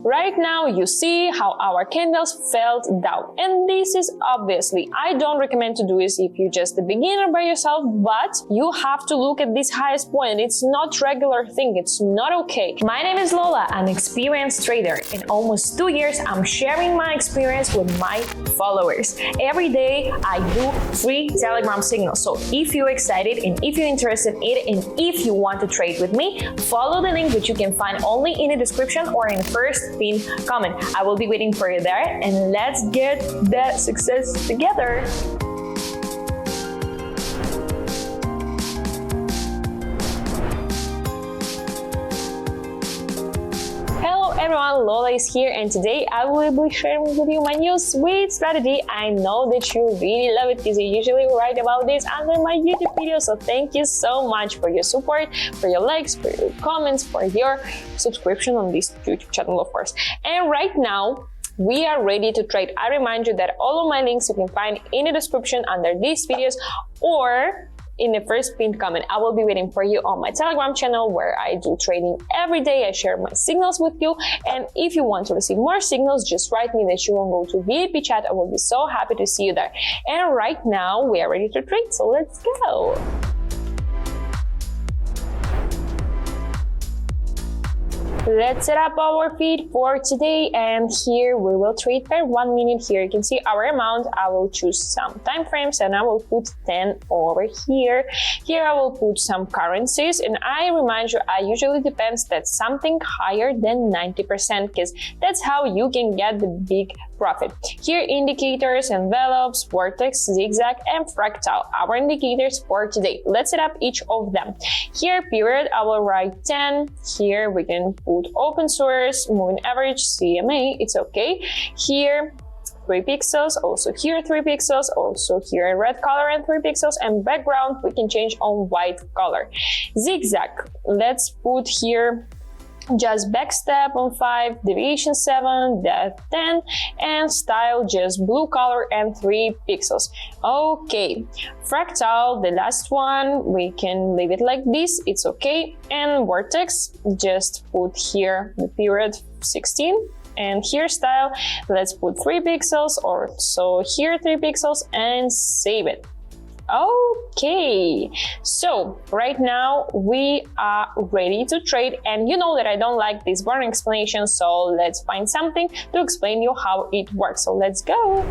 Right now you see how our candles fell down, and this is obviously, I don't recommend to do this if you're just a beginner by yourself, but you have to look at this highest point. It's not regular thing, it's not okay. My name is Lola, an experienced trader. In almost 2 years, I'm sharing my experience with my followers. Every day I do free Telegram signals, so if you're excited and if you're interested in it and if you want to trade with me, follow the link which you can find only in the description or in the first pinned comment. I will be waiting for you there, and let's get that success together. Hello everyone, Lola is here, and today I will be sharing with you my new sweet strategy. I know that you really love it because you usually write about this under my YouTube videos, so thank you so much for your support, for your likes, for your comments, for your subscription on this YouTube channel, of course. And right now, we are ready to trade. I remind you that all of my links you can find in the description under these videos or in the first pinned comment. I will be waiting for you on my Telegram channel where I do trading every day. I share my signals with you, and if you want to receive more signals, just write me that you want to go to VIP chat. I will be so happy to see you there. And right now we are ready to trade, so let's go. Let's set up our feed for today, and here we will trade per 1 minute. Here you can see our amount. I will choose some time frames and I will put 10 over here. Here I will put some currencies, and I remind you, I usually depends that something higher than 90% because that's how you can get the big profit. Here indicators, envelopes, vortex, zigzag, and fractal, our indicators for today. Let's set up each of them. Here period, I will write 10. Here we can put open source, moving average, CMA, it's okay. Here 3 pixels, also here 3 pixels, also here red color and 3 pixels, and background we can change on white color. Zigzag, let's put here just backstep on 5, deviation 7, that 10, and style just blue color and 3 pixels. Okay, fractal, the last one, we can leave it like this, it's okay. And vortex, just put here the period 16. And here style, let's put 3 pixels, or so here 3 pixels, and save it. Okay, so right now we are ready to trade, and you know that I don't like this boring explanation, so let's find something to explain you how it works. So let's go.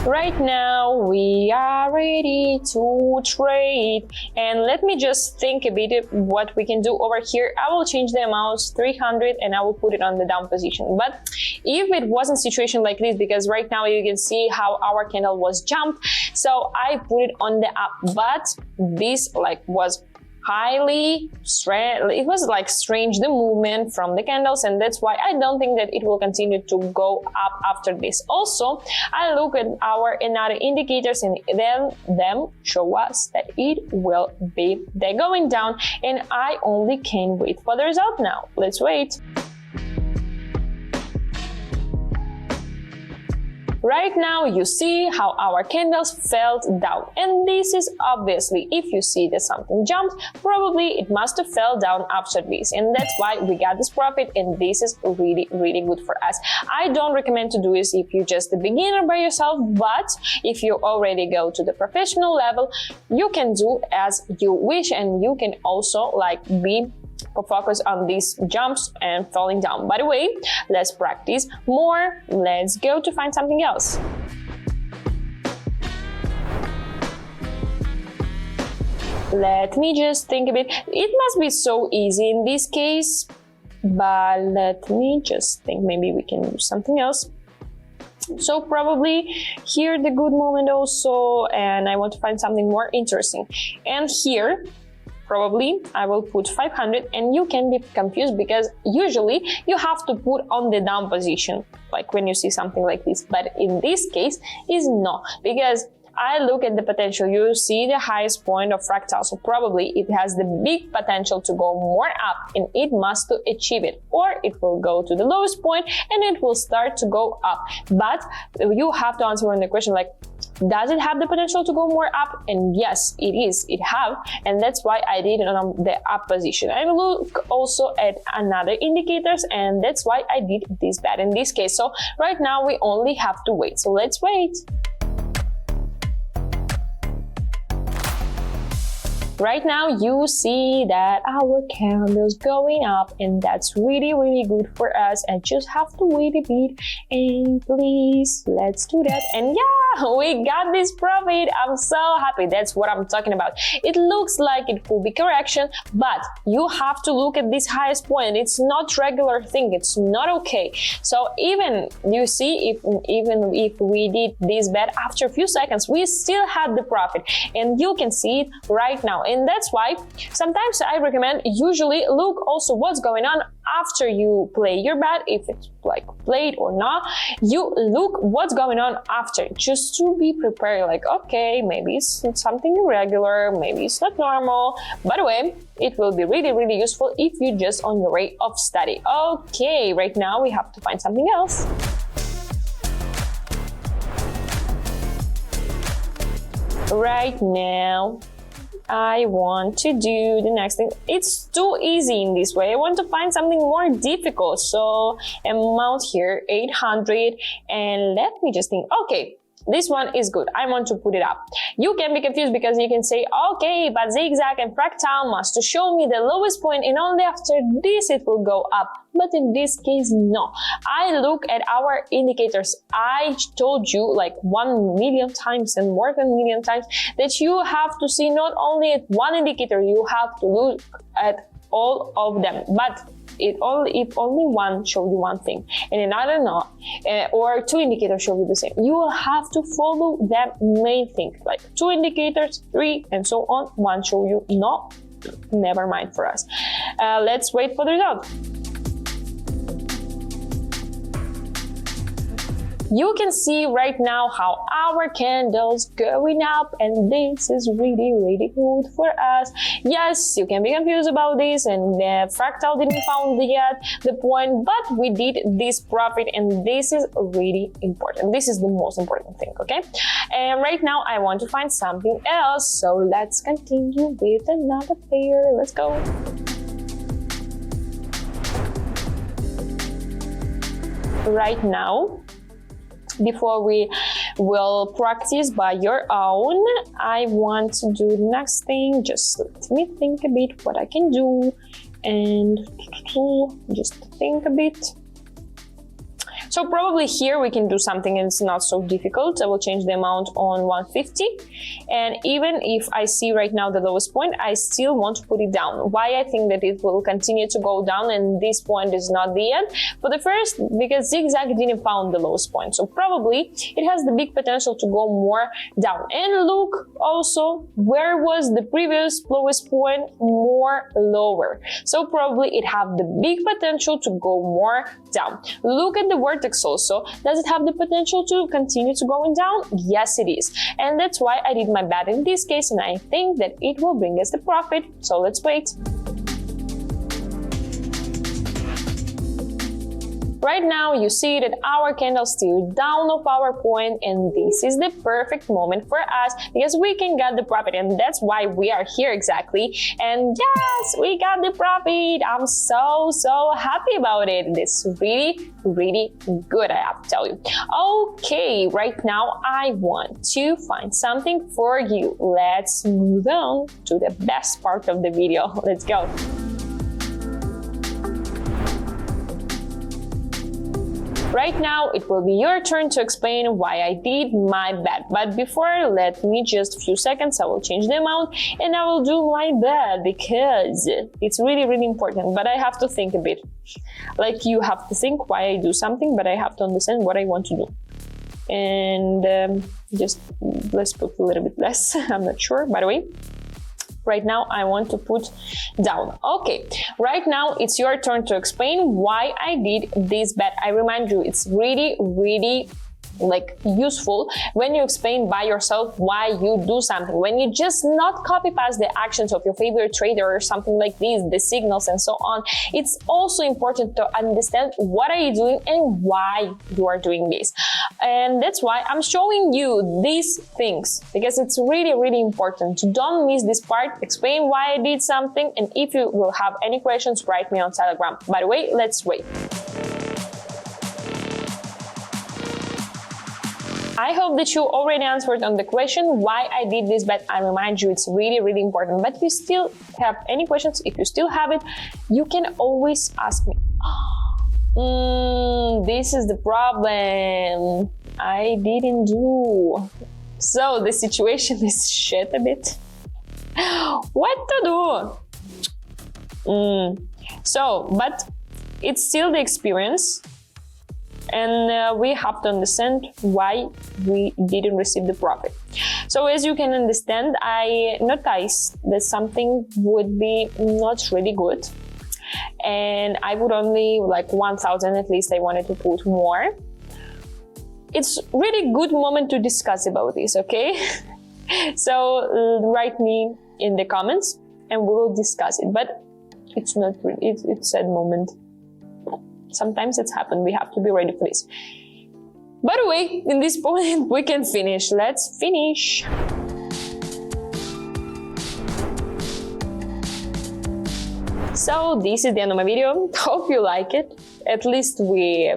Right now we are ready to trade, and let me just think a bit what we can do over here. I will change the amount 300 and I will put it on the down position. But if it wasn't situation like this, because right now you can see how our candle was jumped, so I put it on the up, but this was highly strange. It was strange, the movement from the candles, and that's why I don't think that it will continue to go up after this. Also, I look at our another indicators, and then them show us that it will be they're going down, and I only can wait for the result now. Let's wait. Right now you see how our candles fell down, and this is obviously, if you see that something jumped, probably it must have fell down after this, and that's why we got this profit, and this is really good for us. I don't recommend to do this if you're just a beginner by yourself, but if you already go to the professional level, you can do as you wish, and you can also be focus on these jumps and falling down. By the way, let's practice more. Let's go to find something else. Let me just think a bit. It must be so easy in this case, but let me just think, maybe we can do something else. So probably here the good moment also, and I want to find something more interesting. And here probably I will put 500, and you can be confused because usually you have to put on the down position, like when you see something like this, but in this case is not, because I look at the potential. You see the highest point of fractal, so probably it has the big potential to go more up, and it must to achieve it, or it will go to the lowest point and it will start to go up. But you have to answer on the question like, Does it have the potential to go more up? And yes, it is. It have, and that's why I did it on the up position. I look also at another indicators, and that's why I did this bet in this case. So right now we only have to wait. So let's wait. Right now you see that our candle's going up, and that's really, really good for us. I just have to wait a bit, and please, let's do that. And yeah, we got this profit. I'm so happy. That's what I'm talking about. It looks like it could be correction, but you have to look at this highest point. It's not regular thing. It's not okay. So even you see, even if we did this bet after a few seconds, we still had the profit, and you can see it right now. And that's why sometimes I recommend usually look also what's going on after you play your bet, if it's like played or not. You look what's going on after, just to be prepared, like, okay, maybe it's something irregular, maybe it's not normal. By the way, it will be really, really useful if you're just on your way of study. Okay, right now we have to find something else. Right now I want to do the next thing. It's too easy in this way. I want to find something more difficult. So amount here 800, and let me just think. Okay, this one is good. I want to put it up. You can be confused because you can say, okay, but zigzag and fractal must show me the lowest point, and only after this it will go up. But in this case, no. I look at our indicators. I told you like 1 million times and more than 1 million times that you have to see not only at one indicator, you have to look at all of them. But if only one show you one thing and another not, or two indicators show you the same, you will have to follow that main thing, like 2 indicators, 3, and so on. One show you not, never mind for us. Let's wait for the result. You can see right now how our candle's going up, and this is really, really good for us. Yes, you can be confused about this, and the fractal didn't found yet the point, but we did this profit, and this is really important. This is the most important thing, okay? And right now I want to find something else, so let's continue with another pair. Let's go. Right now, before we will practice by your own, I want to do the next thing. Just let me think a bit what I can do, and just think a bit. So probably here we can do something and it's not so difficult. I will change the amount on 150. And even if I see right now the lowest point, I still want to put it down. Why I think that it will continue to go down and this point is not the end? For the first, because zigzag didn't found the lowest point. So probably it has the big potential to go more down. And look also where was the previous lowest point, more lower. So probably it have the big potential to go more down. Look at the vertex also. Does it have the potential to continue to going down? Yes, it is. And that's why I did my bet in this case, and I think that it will bring us the profit. So let's wait. Right now, you see that our candle still down of our point, and this is the perfect moment for us because we can get the profit, and that's why we are here exactly. And yes, we got the profit. I'm so happy about it. This is really good, I have to tell you. Okay, right now I want to find something for you. Let's move on to the best part of the video. Let's go. Right now, it will be your turn to explain why I did my bet. But before, let me just a few seconds, I will change the amount and I will do my bet because it's really important. But I have to think a bit. Like you have to think why I do something, but I have to understand what I want to do. And just let's put a little bit less, I'm not sure, by the way. Right now, I want to put down. Okay, right now it's your turn to explain why I did this bet. I remind you, it's really like useful when you explain by yourself why you do something, when you just not copy paste the actions of your favorite trader or something like this, the signals and so on. It's also important to understand what are you doing and why you are doing this. And that's why I'm showing you these things, because it's really important. Don't miss this part. Explain why I did something, and if you will have any questions, write me on Telegram. By the way, let's wait. I hope that you already answered on the question why I did this, but I remind you it's really important. But if you still have any questions, if you still have it, you can always ask me. This is the problem. I didn't do. So the situation is shit a bit. What to do? So, but it's still the experience. And we have to understand why we didn't receive the profit. So as you can understand, I noticed that something would be not really good. And I would only like 1,000 at least. I wanted to put more. It's really good moment to discuss about this, okay? So write me in the comments and we will discuss it. But it's not really, it's sad moment. Sometimes it's happened. We have to be ready for this. By the way, in this point, we can finish. Let's finish. So this is the end of my video. Hope you like it. At least we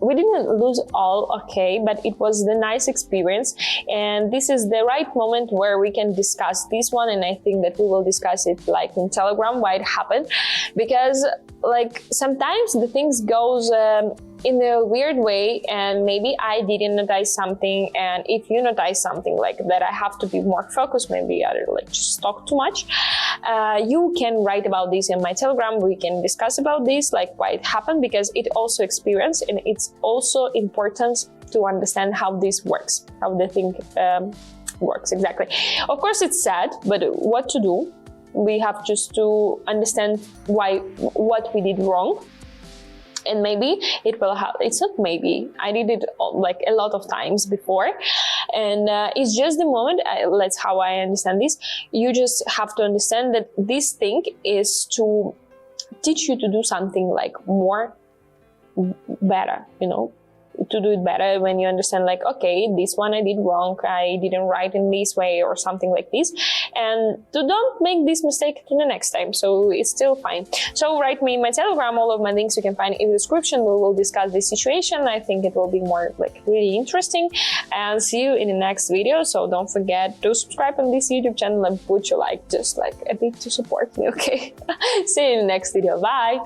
didn't lose all, okay, but it was the nice experience, and this is the right moment where we can discuss this one. And I think that we will discuss it like in Telegram why it happened, because like sometimes the things goes in a weird way, and maybe I didn't notice something, and if you notice something like that, I have to be more focused, maybe I like just talk too much. You can write about this in my Telegram. We can discuss about this, like why it happened, because it also experience, and it's also important to understand how this works, how the thing works exactly. Of course, it's sad, but what to do? We have just to understand what we did wrong. And maybe it will have, it's not maybe, I did it like a lot of times before. And it's just the moment, that's how I understand this. You just have to understand that this thing is to teach you to do something like more better, you know, to do it better when you understand like, okay, this one I did wrong, I didn't write in this way or something like this, and to don't make this mistake to the next time. So it's still fine. So write me in my Telegram. All of my links you can find in the description. We will discuss this situation. I think it will be more like really interesting, and see you in the next video. So don't forget to subscribe on this YouTube channel and put your like, just like a bit to support me, okay? See you in the next video. Bye.